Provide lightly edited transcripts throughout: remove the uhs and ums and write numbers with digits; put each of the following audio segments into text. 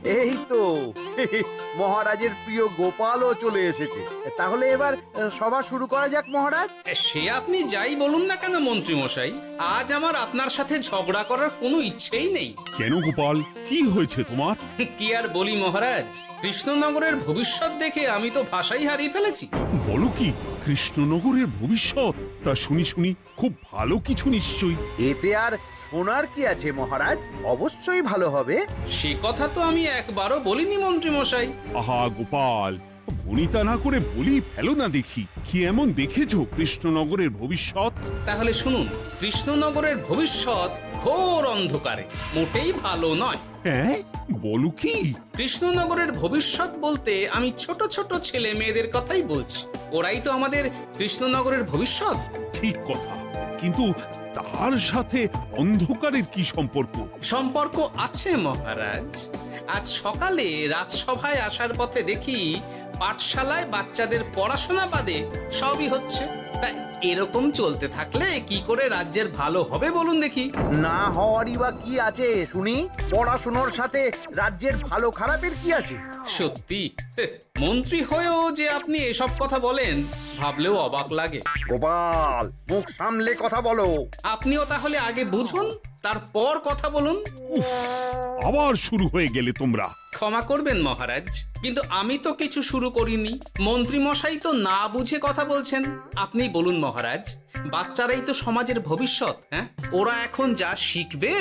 এই তো মহারাজের প্রিয় গোপালও চলে এসেছে। তাহলে এবার সভা শুরু করা যাক মহারাজ। সে আপনি যাই বলুন না কেন মন্ত্রী মশাই, আজ আমার আপনার সাথে ঝগড়া করার কোনো ইচ্ছেই নেই। কেন গোপাল, কি হয়েছে তোমার? কি আর বলি মহারাজ, কৃষ্ণনগরের ভবিষ্যৎ দেখে আমি তো ভাষাই হারিয়ে ফেলেছি। বলো কি, কৃষ্ণনগরের ভবিষ্যৎ? তা শুনি শুনি, খুব ভালো কিছু নিশ্চয়ই। এতে আর শোনার কি আছে মহারাজ, অবশ্যই ভালো হবে। সে কথা তো আমি একবারও বলিনি মন্ত্রী মশাই। আহা গোপাল, ভনিতা না করে বলি ফেলো না দেখি, কি এমন দেখেছো কৃষ্ণনগরের ভবিষ্যৎ? তাহলে শুনুন, কৃষ্ণনগরের ভবিষ্যৎ ঘোর অন্ধকারে, মোটেই ভালো নয়। হ্যাঁ, বলো কি? কৃষ্ণনগরের ভবিষ্যৎ বলতে আমি ছোট ছোট ছেলে মেয়েদের কথাই বলছি। ওরাই তো আমাদের কৃষ্ণনগরের ভবিষ্যৎ। ঠিক কথা, কিন্তু তার সাথে অন্ধকারের কি সম্পর্ক? সম্পর্ক আছে মহারাজ। আজ সকালে রাজসভায় আসার পথে দেখি পাঠশালায় বাচ্চাদের পড়াশোনা বাদে সবই হচ্ছে। তা এরকম চলতে থাকলে কি করে রাজ্যের ভালো হবে বলুন দেখি? না হওয়ারই বা কি আছে শুনি? পড়াশোনার সাথে রাজ্যের ভালো খারাপের কি আছে? সত্যি মন্ত্রী হয়েও যে আপনি এসব কথা বলেন, ভাবলেও অবাক লাগে। গোপাল, মুখ সামলে কথা বলো। আপনিও তাহলে আগে বুঝুন, তারপর কথা বলুন। উফ, আবার শুরু হয়ে গেলে তোমরা। ক্ষমা করবেন মহারাজ, কিন্তু আমি তো কিছু শুরু করিনি। মন্ত্রী মশাই তো না বুঝে কথা বলছেন। আপনি বলুন মহারাজ, বাচ্চারাই তো সমাজের ভবিষ্যৎ। হ্যাঁ, ওরা এখন যা শিখবে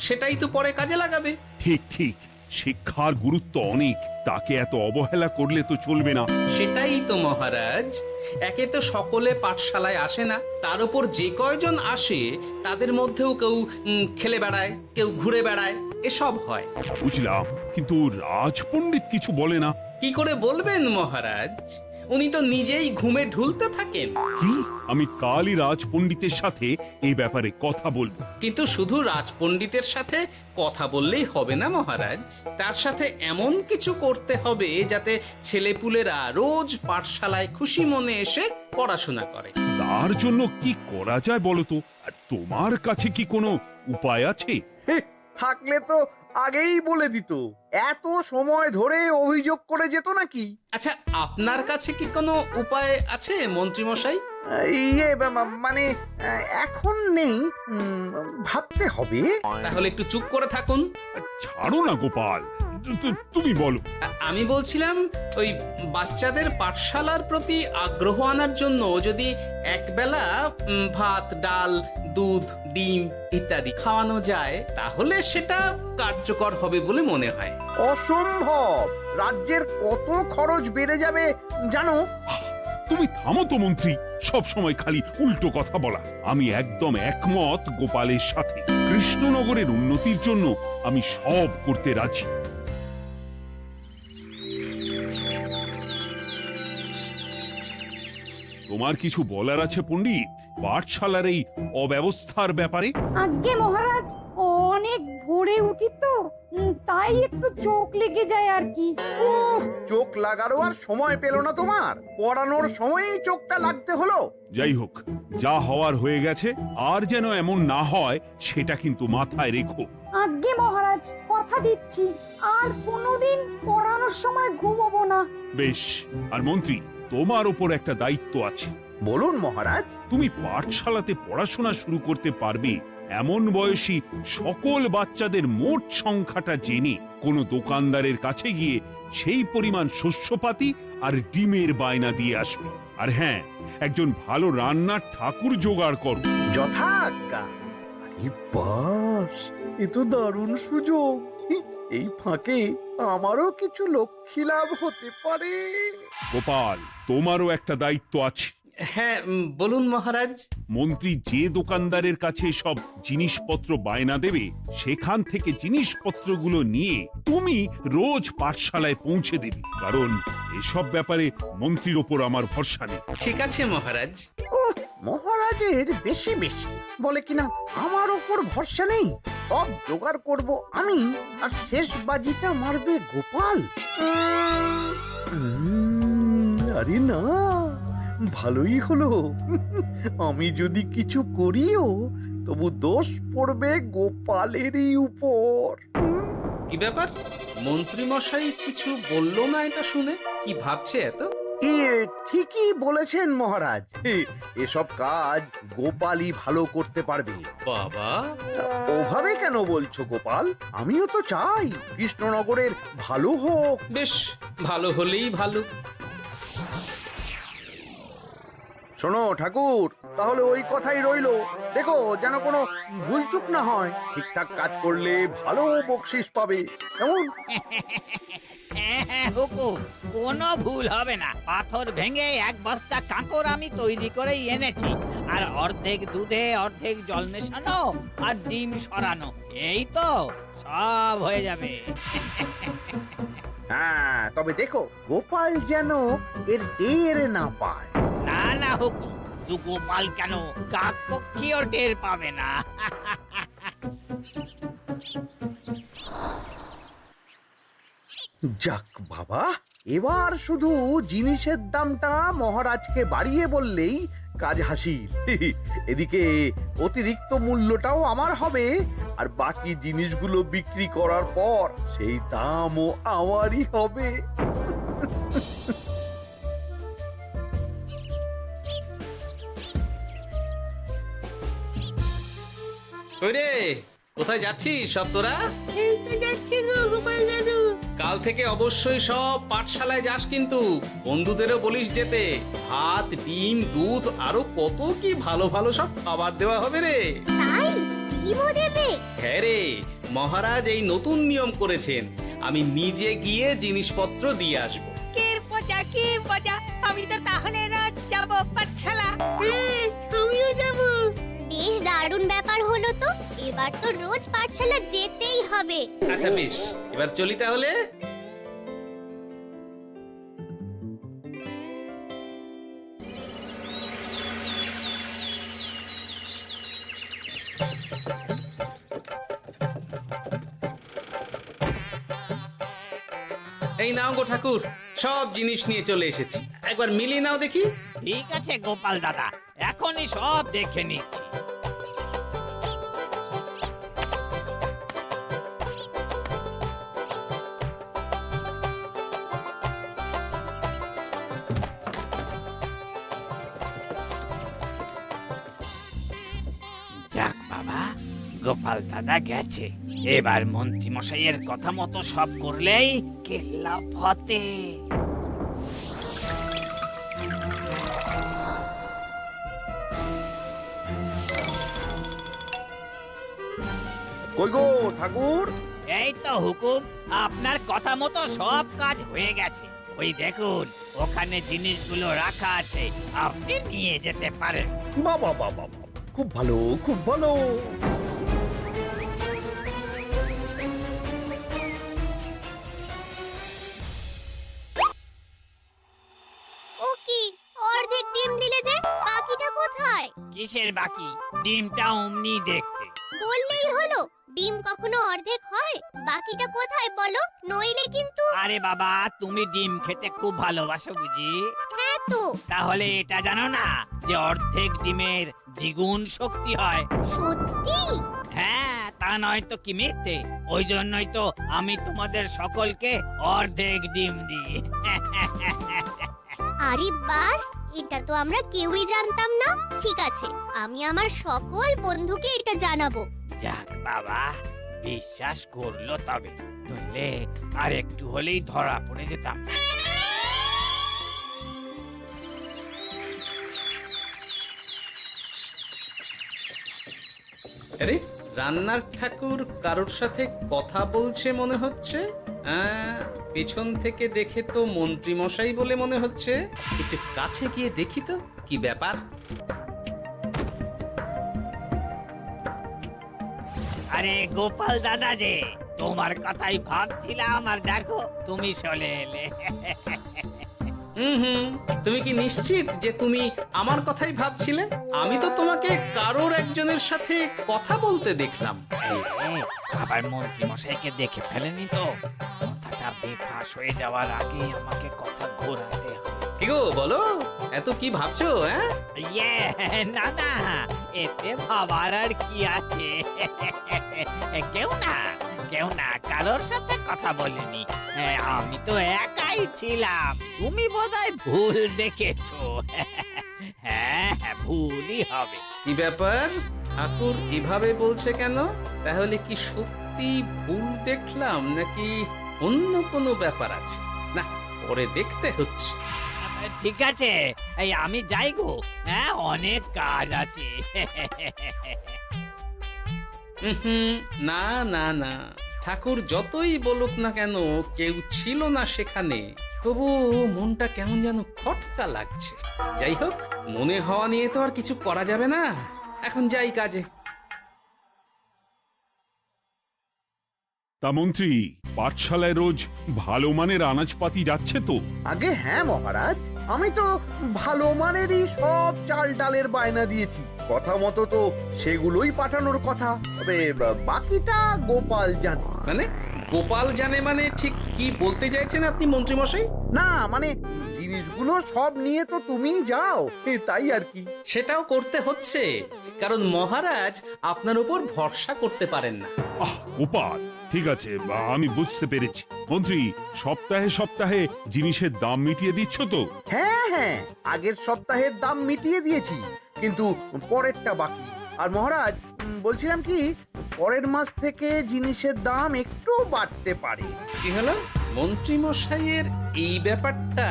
সেটাই তো পরে কাজে লাগাবে। ঠিক ঠিক, শিক্ষার গুরুত্ব অনেক, তাকে এত অবহেলা করলে তো চলবে না। সেটাই তো মহারাজ, একে তো সকলে পাঠশালায় আসে না, তার উপর যে কয়জন আসে তাদের মধ্যেও কেউ খেলে বেড়ায়, কেউ ঘুরে বেড়ায়, এসব হয়। বুঝলাম, কিন্তু রাজপণ্ডিত কিছু বলে না। কি করে বলবেন মহারাজ, উনি তো নিজেই ঘুমে ঢুলতে থাকেন। কি? আমি কালই রাজপণ্ডিতের সাথে এই ব্যাপারে কথা বলবো। কিন্তু শুধু রাজপণ্ডিতের সাথে কথা বললেই হবে না মহারাজ, তার সাথে এমন কিছু করতে হবে যাতে ছেলেপুলেরা রোজ পাঠশালায় খুশি মনে এসে পড়াশোনা করে। তার জন্য কি করা যায় বলো তো? আর তোমার কাছে কি কোনো উপায় আছে? থাকলে তো আগেই বলে দিত, এত সময় ধরে অভিযোগ করে যেত নাকি? আচ্ছা, আপনার কাছে কি কোনো উপায় আছে মন্ত্রী মশাই? মানে এখন নেই, ভাবতে হবে। তাহলে একটু চুপ করে থাকুন। ছাড়ো না গোপাল, তুমি বলো। আমি বলছিলাম, ওই বাচ্চাদের পাঠশালার প্রতি আগ্রহ আনার জন্য যদি একবেলা ভাত, ডাল, দুধ, ডিম ইত্যাদি খাওয়ানো যায়, তাহলে সেটা কার্যকর হবে বলে মনে হয়। অসম্ভব, রাজ্যের কত খরচ বেড়ে যাবে জানো? তুমি থামো তো মন্ত্রী, সব সময় খালি উল্টো কথা বলা। আমি একদম একমত গোপালের সাথে। কৃষ্ণনগরের উন্নতির জন্য আমি সব করতে রাজি। তোমার কিছু বলার আছে পণ্ডিত, পাঠশালার এই অব্যবস্থার ব্যাপারে? আজ্ঞে মহারাজ, অনেক ভোরে উঠি তো, তাই একটু চোখ লেগে যায় আর কি। উফ, চোখ লাগারও আর সময় পেল না তোমার? পড়ানোর সময়ই চোখটা লাগতে হলো। যাই হোক, যা হওয়ার হয়ে গেছে, আর যেন এমন না হয় সেটা কিন্তু মাথায় রেখো। আজ্ঞে মহারাজ, কথা দিচ্ছি আর কোনোদিন পড়ানোর সময় ঘুমোবো না। বেশ, আর মন্ত্রী, তোমার ওপর একটা দায়িত্ব আছে। বলুন মহারাজ। তুমি পাঠশালাতে পড়াশোনা শুরু করতে পারবে এমন বয়সী সকল বাচ্চাদের মোট সংখ্যাটা জেনে কোনো দোকানদারের কাছে গিয়ে সেই পরিমাণ শস্যপাতি আর ডিমের বায়না দিয়ে আসবে। আর হ্যাঁ, একজন ভালো রান্নার ঠাকুর জোগাড় করো। যথাজ্ঞা। আরে বাস, এ তো দারুণ সুযোগ। এই ফাঁকে আমারও কিছু লক্ষ্মী লাভ হতে পারে। গোপাল, তোমারও একটা দায়িত্ব আছে। হ্যাঁ, বলুন মহারাজ। মন্ত্রী যে দোকানদারের কাছে সব জিনিসপত্র বায়না দেবে, সেখান থেকে জিনিসপত্রগুলো নিয়ে তুমি রোজ পাঠশালায় পৌঁছে দেবে, কারণ এসব ব্যাপারে মন্ত্রীর ওপর আমার ভরসা নেই। ঠিক আছে মহারাজ। মহারাজের বেশি বেশি বলে কিনা আমার ওপর ভরসা নেই। সব জোগাড় করব আমি, আর শেষ বাজিটা মারবে গোপাল। আরে না, ভালোই হলো। আমি যদি কিছু করিও তবু দোষ পড়বে গোপালেরই উপর। কি ব্যাপার, মন্ত্রী মশাই কিছু বললো না এটা শুনে? কি ভাবছে এত? ঠিকই বলেছেন মহারাজ। এসব কাজ গোপালই ভালো করতে পারবে। বাবা, ওভাবে কেন বলছো গোপাল? আমিও তো চাই কৃষ্ণনগরের ভালো হোক। বেশ, ভালো হলেই ভালো। শোনো ঠাকুর, তাহলে ওই কথাই রইলো। দেখো যেন কোনো ভুলচুক না হয়। ঠিকঠাক কাজ করলে ভালো বকশিস পাবে। কেমন? হ্যাঁ হুকুম, কোনো ভুল হবে না। পাথর ভেঙে এক বস্তা কাঁকর আমি তৈরি করেই এনেছি, আর অর্ধেক দুধে অর্ধেক জল মেশানো আর ডিম সরানো, এই তো সব হয়ে যাবে। হ্যাঁ, তবে দেখো গোপাল যেন এর টের না পায়। না না হুকুম, তু গোপাল কেন, কাক পক্ষীও টের পাবে না। যাক বাবা, এবার শুধু জিনিসের দামটা মহারাজকে বাড়িয়ে বললেই কাজ হাসিল। এদিকে অতিরিক্ত মূল্যটাও আমার হবে, আর বাকি জিনিসগুলো বিক্রি করার পর সেই দামও আমারই হবে। কই রে, কোথায় যাচ্ছিস সব তোরা? কাল থেকে অবশ্যই সব পাঠশালায় যাস, কিন্তু বন্ধুদেরও বলিস যেতে। ভাত, ডিম, দুধ আরো কত কি ভালো ভালো সব খাবার দেওয়া হবে রে। তাই ডিমও দেবে? হ্যাঁ রে, মহারাজ এই নতুন নিয়ম করেছেন। আমি নিজে গিয়ে জিনিসপত্র দিয়ে আসবো। কে মজা, আমি তো তাহলে রাত যাব পাঠশালা। বেশ দারুণ ব্যাপার হলো তো। এবার তো রোজ পাঠশালা যেতেই হবে। আচ্ছা বেশ, এবার চলি তাহলে। এই নাও গো ঠাকুর, সব জিনিস নিয়ে চলে এসেছি। একবার মিলিয়ে নাও দেখি। ঠিক আছে গোপাল দাদা, এখনই সব দেখে নিচ্ছি। যাক বাবা, গোপাল দাদা গেছে। এবার মন্ত্রী মশাইয়ের কথা মতো সব করলেই কেল্লা ফতে। কই গো ঠাকুর? এই তো হুকুম, আপনার কথা মতো সব কাজ হয়ে গেছে। ওই দেখুন, ওখানে জিনিসগুলো রাখা আছে, আপনি নিয়ে যেতে পারেন। বাবা বাবা, খুব ভালো, খুব ভালো। ও কি, অর্ধেক ডিম দিলে যে? বাকিটা কোথায়? কিসের বাকি? ডিমটা অমনি দেখতে। বললেই হলো। ডিম কখনো অর্ধেক হয়? বাকিটা কোথায় বলো, নইলে কিন্তু। আরে বাবা, তুমি ডিম খেতে খুব ভালোবাসো বুঝি? হ্যাঁ তো। তাহলে এটা জানো না যে অর্ধেক ডিমের দ্বিগুণ শক্তি হয়? সত্যি? হ্যাঁ, তা নয় তো কি মিথ্যে? ওই জন্যই তো আমি তোমাদের সকলকে অর্ধেক ডিম দিই। আরে বাস, এটা তো আমরা কেউই জানতাম না। ঠিক আছে, আমি আমার সকল বন্ধুকে এটা জানাবো। যাক বাবা, বিশ্বাস করলো তবে, নইলে আর একটু হলেই ধরা পড়ে যেতাম। আরে, রান্নার ঠাকুর কারোর সাথে কথা বলছে মনে হচ্ছে। পেছন থেকে দেখে তো মন্ত্রী মশাই বলে মনে হচ্ছে। একটু কাছে গিয়ে দেখি তো কি ব্যাপার। আরে গোপাল দাদা যে, তোমার কথাই ভাবছিলাম, আর দেখো তুমি চলে এলে। হুম, তুমি কি নিশ্চিত যে তুমি আমার কথাই ভাবছিলে? আমি তো তোমাকে কারোর একজনের সাথে কথা বলতে দেখলাম। আবার মন্ত্রী মশাইকে দেখে ফেলেনি তো? কথাটা বেফাঁস হয়ে যাওয়ার আগেই আমাকে কথা ঘোরাতে হবে। কি গো বলো, এত কি ভাবছো? না না, এতে ভাবার আর কি আছে? কেউ না, কেউ না কারোর সাথে কথা বলিনি। আমি তো একাই ছিলাম। তুমি বোধহয় ভুল দেখেছো। হ্যাঁ, ভুলই হবে। কি ব্যাপার, ঠাকুর এভাবে বলছে কেন? তাহলে কি সত্যি ভুল দেখলাম নাকি অন্য কোনো ব্যাপার আছে? না, পরে দেখতে হচ্ছে। ঠিক আছে, এই আমি যাই গো। হ্যাঁ, অনেক কাজ আছে। হুম, না না না, ঠাকুর যতই বলুক না কেন কেউ ছিল না সেখানে, তবু মনটা কেমন যেন খটকা লাগছে। যাই হোক, মনে হওয়া নিয়ে তো আর কিছু করা যাবে না। এখন যাই কাজে। তা মন্ত্রী, পাঠশালায় রোজ ভালো মানের আনাজপাতি যাচ্ছে তো? আগে হ্যাঁ মহারাজ, আমি তো ভালো মানেরই সব চাল ডালের বায়না দিয়েছি। কথা মতো তো সেগুলোই পাঠানোর কথা। তবে বাকিটা গোপাল জানে। মানে গোপাল জানে মানে ঠিক কি বলতে চাইছেন আপনি মন্ত্রীমশাই? না মানে জিনিসগুলো সব নিয়ে তো তুমিই যাও, তাই আর কি। সেটাও করতে হচ্ছে, কারণ মহারাজ আপনার উপর ভরসা করতে পারেন না। গোপাল, ঠিক আছে, আমি বুঝতে পেরেছি। মন্ত্রী, সপ্তাহে সপ্তাহে জিনিসের দাম মিটিয়ে দিচ্ছ তো? হ্যাঁ হ্যাঁ, আগের সপ্তাহের দাম মিটিয়ে দিয়েছি, কিন্তু পরেরটা বাকি। আর মহারাজ, বলছিলাম কি, পরের মাস থেকে জিনিসের দাম একটু বাড়তে পারে। কি হলো? মন্ত্রীমশাইয়ের এই ব্যাপারটা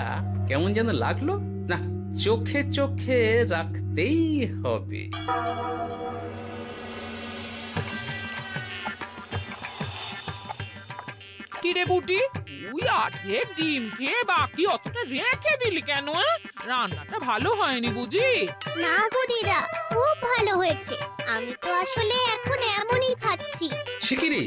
কেমন যেন লাগলো না, চোখে চোখে রাখতেই হবে। কিরে বুটি, তুই অর্ধেক ডিম খেয়ে বাকি অতটা রেখে দিলি কেন? রান্নাটা ভালো হয়নি বুঝি? না গো দিদা, খুব ভালো হয়েছে। আমি তো আসলে এখন এমনই খাচ্ছি। শিখিরি,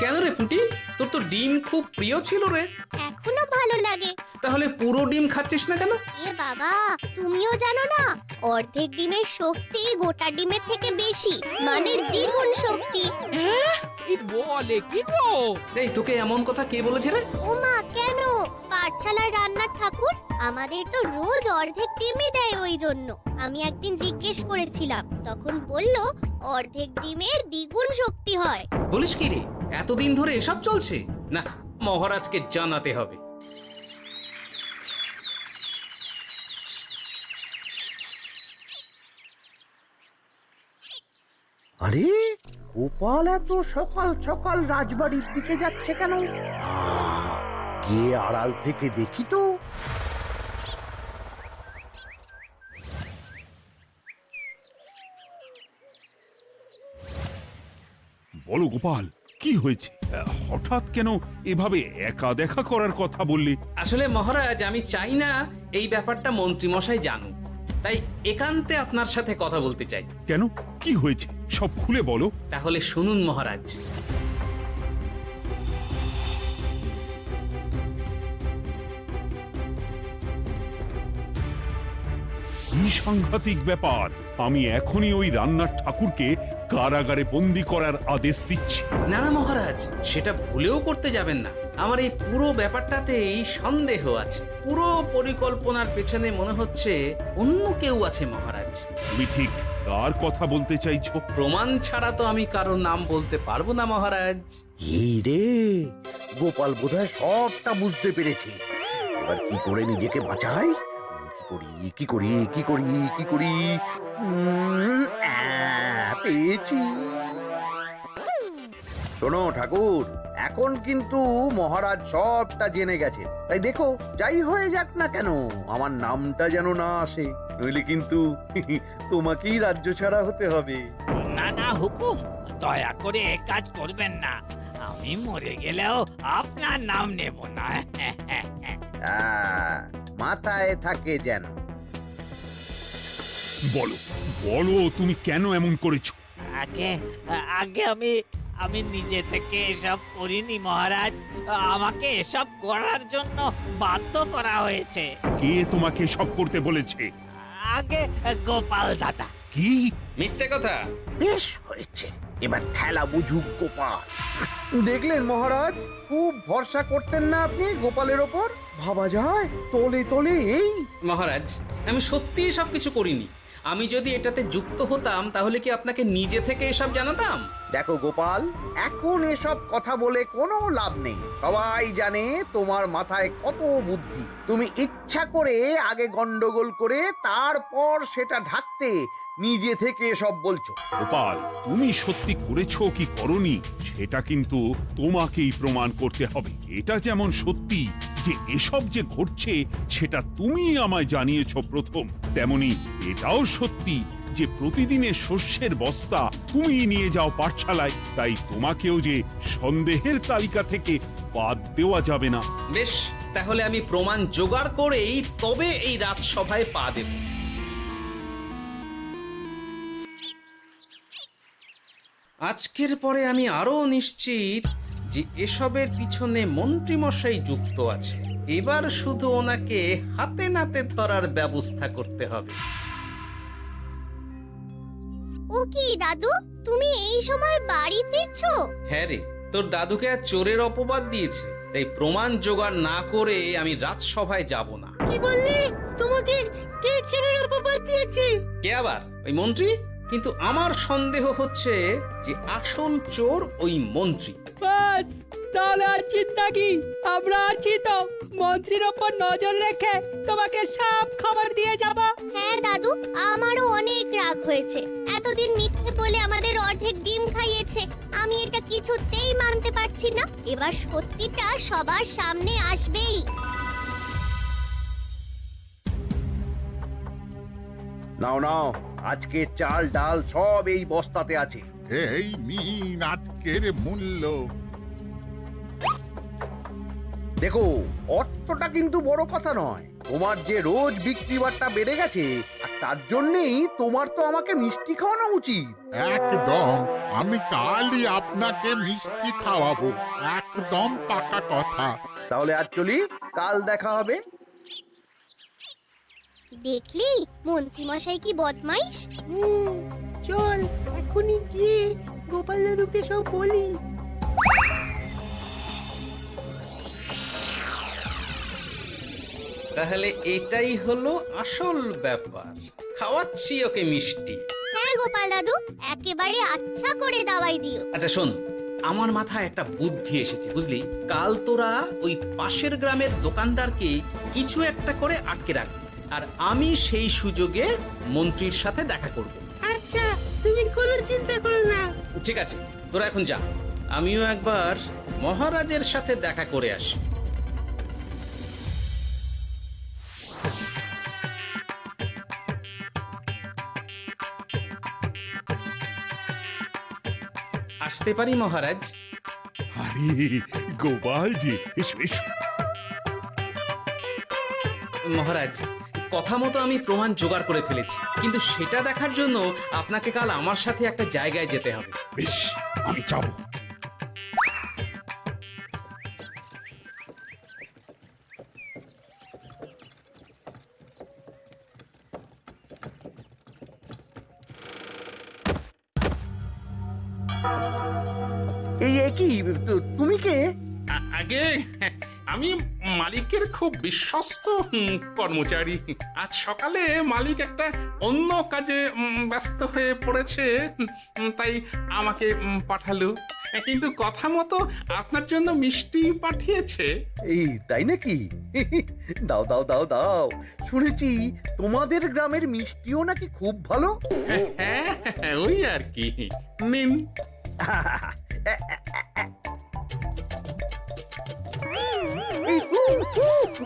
কেন রে পুটি? তোর তো ডিম খুব প্রিয় ছিল রে। এখনো ভালো লাগে। তাহলে পুরো ডিম খাচ্ছিস না কেন? এ বাবা, তুমিও জানো না, অর্ধেক ডিমের শক্তি গোটা ডিমের থেকে বেশি, মানে দ্বিগুণ শক্তি। কি বলে কি গো? এই, তোকে এমন কথা কে বলেছে রে? ওমা, কেন? পাঠশালার রান্নার ঠাকুর আমাদের তো রোজ অর্ধেক ডিমই দেয়, ওই জন্য আমি একদিন জিজ্ঞেস করেছিলাম, তখন বলল অর্ধেক ডিমের দ্বিগুণ শক্তি হয়। বলিস কি রে? এতদিন ধরে এসব চলছে? না, মহারাজকে জানাতে হবে। আরে, গোপাল এত সকাল সকাল রাজবাড়ির দিকে যাচ্ছে কেন? গিয়ে আড়াল থেকে দেখি তো। বলো গোপাল, কি হয়েছে? হঠাৎ কেন এভাবে একা দেখা করার কথা বললি? আসলে মহারাজ, আমি চাই না এই ব্যাপারটা মন্ত্রীমশাই জানুক, তাই একান্তে আপনার সাথে কথা বলতে চাই। কেন, কি হয়েছে? সব খুলে বলো। তাহলে শুনুন মহারাজ। কি সাংঘাতিক ব্যাপার! আমি এখনই ওই রান্নার ঠাকুরকে কারাগারে বন্দি করার আদেশ দিচ্ছি। না মহারাজ, সেটা ভুলেও করতে যাবেন না। আমার এই পুরো ব্যাপারটাতেই সন্দেহ আছে। পুরো পরিকল্পনার পেছনে মনে হচ্ছে অন্য কেউ আছে মহারাজ। তুমি ঠিক কার কথা বলতে চাইছো? প্রমাণ ছাড়া তো আমি কারোর নাম বলতে পারবো না মহারাজ। এই রে, গোপাল বোধহয় সবটা বুঝতে পেরেছে। এবার কি করে নিজেকে বাঁচাই? কি করি কি করি কি করি? পেয়েছি। শোনো ঠাকুর, এখন কিন্তু মহারাজ সবটা জেনে গেছে, তাই দেখো যাই হয়ে যাক না কেন আমার নামটা যেন না আসে, নইলে কিন্তু তোমাকেই রাজ্য ছাড়া হতে হবে। না না হুকুম, দয়া করে এ কাজ করবেন না। আমি মরে গেলেও আপনার নাম নেব না। মাথায় থাকে যেন। বলো বলো, তুমি কেন এমন করেছো? আগে আগে আমি নিজে থেকে এসব করিনি মহারাজ। আমাকে এসব করার জন্য বাধ্য করা হয়েছে। কে তোমাকে সব করতে বলেছে? আগে গোপাল দাদা। কি মিথ্যে কথা! বেশ হয়েছে, এবার ঠেলা বুঝুক গোপাল। দেখলেন মহারাজ, খুব ভরসা করতেন না আপনি গোপালের ওপর? ভাবা যায় তলে তলে এই। মহারাজ, আমি সত্যিই সবকিছু করিনি। আমি যদি এটাতে যুক্ত হতাম তাহলে কি আপনাকে নিজে থেকে এসব জানাতাম? দেখো গোপাল, এখন এসব কথা বলে কোনো লাভ নেই। সবাই জানে তোমার মাথায় কত বুদ্ধি। তুমি ইচ্ছা করে আগে গন্ডগোল করে তারপর সেটা ঢাকতে নিজে থেকে সব বলছো। গোপাল, তুমি সত্যি করেছো কি করনি সেটা কিন্তু তোমাকেই প্রমাণ করতে হবে। এটা যেমন সত্যি যে এসব যে ঘটছে সেটা তুমি আমায় জানিয়েছো প্রথম, তেমনি এটাও সত্যি যে প্রতিদিনের শস্যের বস্তা তুমি নিয়ে যাও পাঠশালায়, তাই তোমাকেও যে সন্দেহের তালিকা থেকে বাদ দেওয়া যাবে না। বেশ, তাহলে আমি প্রমাণ জোগাড় করেই তবে এই রাজসভায় পা দেব। আজকের পরে আমি আরো নিশ্চিত যে এসবের পিছনে মন্ত্রীমশাই যুক্ত আছে। এবার শুধু ওনাকে হাতে নাতে ধরার ব্যবস্থা করতে হবে। ও কি দাদু, তুমি এই সময় বাড়ি ফিরছো? হ্যাঁ রে, তোর দাদুকে আর চোরের অপবাদ দিয়েছে, তাই প্রমাণ জোগাড় না করে আমি রাজসভায় যাব না। কি বললি? তোমাকে কে চোরের অপবাদ দিয়েছে? কে আবার? ওই মন্ত্রী। কিন্তু আমার সন্দেহ হচ্ছে যে আসল চোর ওই মন্ত্রী। বাস, তাহলে আর চিন্তা কি? আমরা আছি তো, মন্ত্রীর ওপর নজর রেখে তোমাকে সব খবর দিয়ে যাব। হ্যাঁ দাদু, আমারও অনেক রাগ হয়েছে। এতদিন মিথ্যে বলে আমাদের অর্ধেক ডিম খাইয়েছে। আমি এটা কিছুতেই মানতে পারছি না। এবার সত্যিটা সবার সামনে আসবেই। নাও নাও, আজকে চাল ডাল সব এই বস্তাতে আছে। এই নিন আজকের মূল্য। দেখো, অর্থটা কিন্তু বড় কথা নয়। তোমার যে রোজ বিক্রি বাট্টা বেড়ে গেছে, আর তার জন্যই তোমার তো আমাকে মিষ্টি খাওয়ানো উচিত। একদম, আমি কালই আপনাকে মিষ্টি খাওয়াবো, একদম পাকা কথা। তাহলে আজ চলি, কাল দেখা হবে। দেখলি মন্ত্রী মশাই কি বদমাইশ। চল এখনই গিয়ে গোপাল দাদুকে সব বলি। তাহলে এটাই হলো আসল ব্যাপার। খাওয়াচ্ছি ওকে মিষ্টি। হ্যাঁ গোপাল দাদু, একেবারে আচ্ছা করে দাওয়াই দিও। আচ্ছা শোন, আমার মাথায় একটা বুদ্ধি এসেছে বুঝলি। কাল তোরা ওই পাশের গ্রামের দোকানদারকে কিছু একটা করে আটকে রাখবি, আর আমি সেই সুযোগে মন্ত্রীর সাথে দেখা করব। আচ্ছা, তুমি কোনো চিন্তা করো না। ঠিক আছে, তোরা এখন যা, আমিও একবার মহারাজের সাথে দেখা করে আসি। আসতে পারি মহারাজ? আরে গোপাল জি, এসো এসো। মহারাজ, কথা মতো আমি প্রমাণ জোগাড় করে ফেলেছি, কিন্তু সেটা দেখার জন্য আপনাকে কাল আমার সাথে একটা জায়গায় যেতে হবে। বেশ, আমি যাবো। এই কি, তুমি কে? আগে আমি মালিকের খুব বিশ্বস্ত কর্মচারী। আজ সকালে মালিক একটা অন্য কাজে ব্যস্ত হয়ে পড়েছে, তাই আমাকে পাঠালো। কিন্তু কথা মতো আপনার জন্য মিষ্টি পাঠিয়েছে। এই তাই নাকি? দাও দাও দাও দাও, শুনেছি তোমাদের গ্রামের মিষ্টিও নাকি খুব ভালো। হ্যাঁ, ওই আর কি। নিন। এই,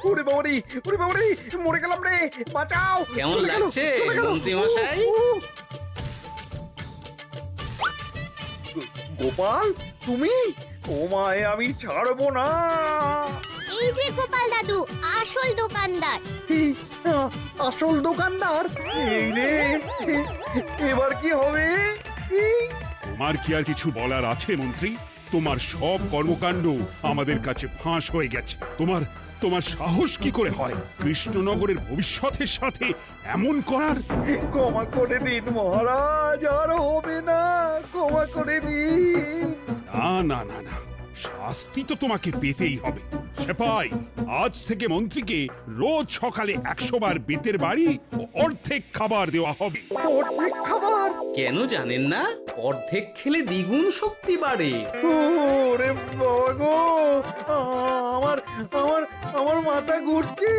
ওরে বাবারে, ওরে বাবারে, মরে গেলাম রে, বাঁচাও। কেমন চলে গেল, লাগছে চলে গেল। মন্ত্রী মশাই? গোপাল, তুমি? তোমায় আমি ছাড়বো না। এই যে গোপাল দাদু, আসল দোকানদার। এই, আসল দোকানদার? এই রে, এবার কি হবে? এই, তোমার কি আর কিছু বলার আছে মন্ত্রী? তোমার সব কর্মকাণ্ড আমাদের কাছে ফাঁস হয়ে গেছে। তোমার সাহস কি করে হয় কৃষ্ণনগরের ভবিষ্যতের সাথে এমন করার? ক্ষমা করে দিন মহারাজ, আর হবে না, ক্ষমা করে দিন। না না না না, শাস্তি তো তোমাকে পেতেই হবে। সেপাই, আজ থেকে মন্ত্রীকে রোজ সকালে 100 বার বেতের বাড়ি ও অর্ধেক খাবার দেওয়া হবে। অর্ধেক খাবার? কেন জানেন না? অর্ধেক খেলে দ্বিগুণ শক্তি বাড়ে। ওরে বাবা গো, আমার আমার আমার মাথা ঘুরছে।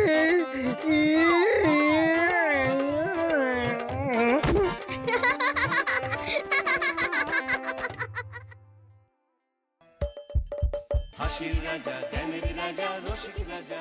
হাসির রাজা, জ্ঞানের রাজা, রসিক রাজা।